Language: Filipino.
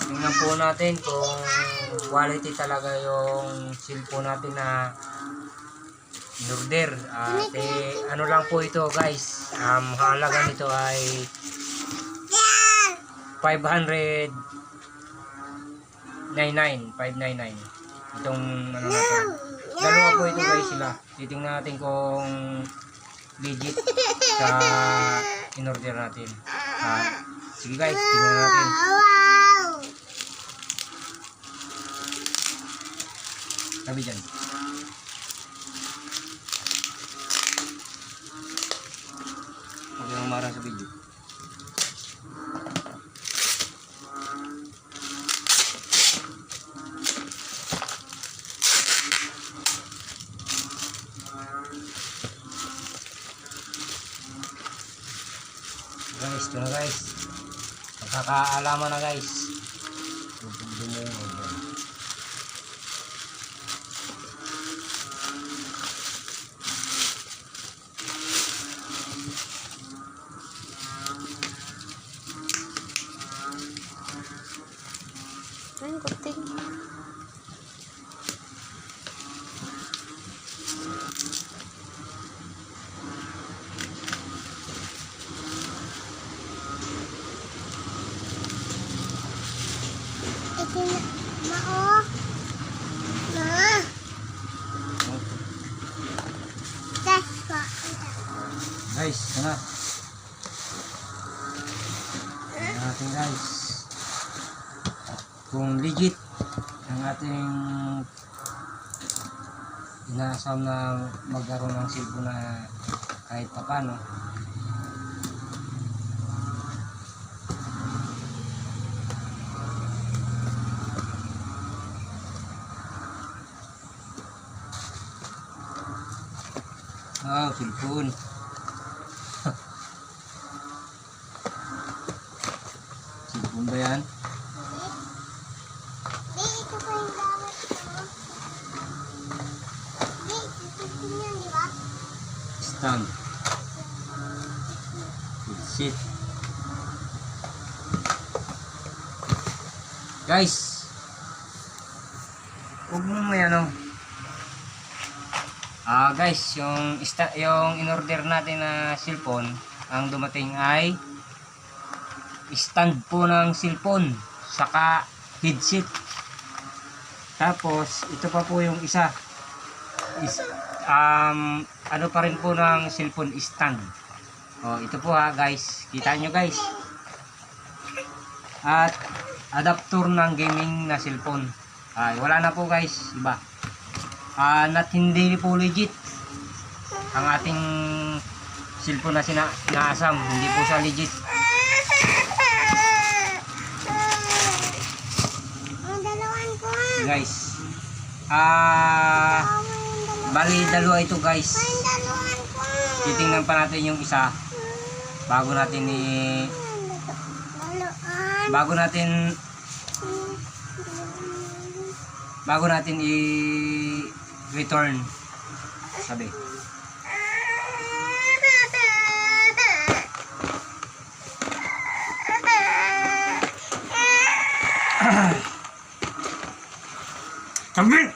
tingnan po natin kung quality talaga yung cellphone natin na in-order. At ano lang po ito guys, halaga nito ay 599 itong ano natin. Dalawa po ito guys sila. Titingnan natin kung legit sa in-order natin. Sige guys, tingnan natin. Sabi dyan. Huwag yung marang sa video. Guys, ito na guys. Magkakaalaman na guys. Ayun, kuting. Ito na, mao. Ma. That's what. Guys, ito na. Tingnan natin guys. Kung legit ang ating inaasam na magkaroon ng cellphone na kahit papano. Cellphone. Cellphone ba yan? Ito pa yung gamit ko. Ito yan, di ba? Stand. Sit. Guys, huwag mo may ano. Guys, yung in-order natin na cellphone, ang dumating ay stand po ng cellphone, saka headset. Tapos, ito pa po yung isa. Ano pa rin po ng cellphone stand. Ito po guys. Kita nyo guys. At adapter ng gaming na cellphone. Wala na po guys. Iba. Hindi po legit ang ating cellphone na sinaasam. Hindi po siya legit. Guys, bali dalawa ito guys. Titingnan pa natin yung isa bago natin i-return. Sabi. Sabi.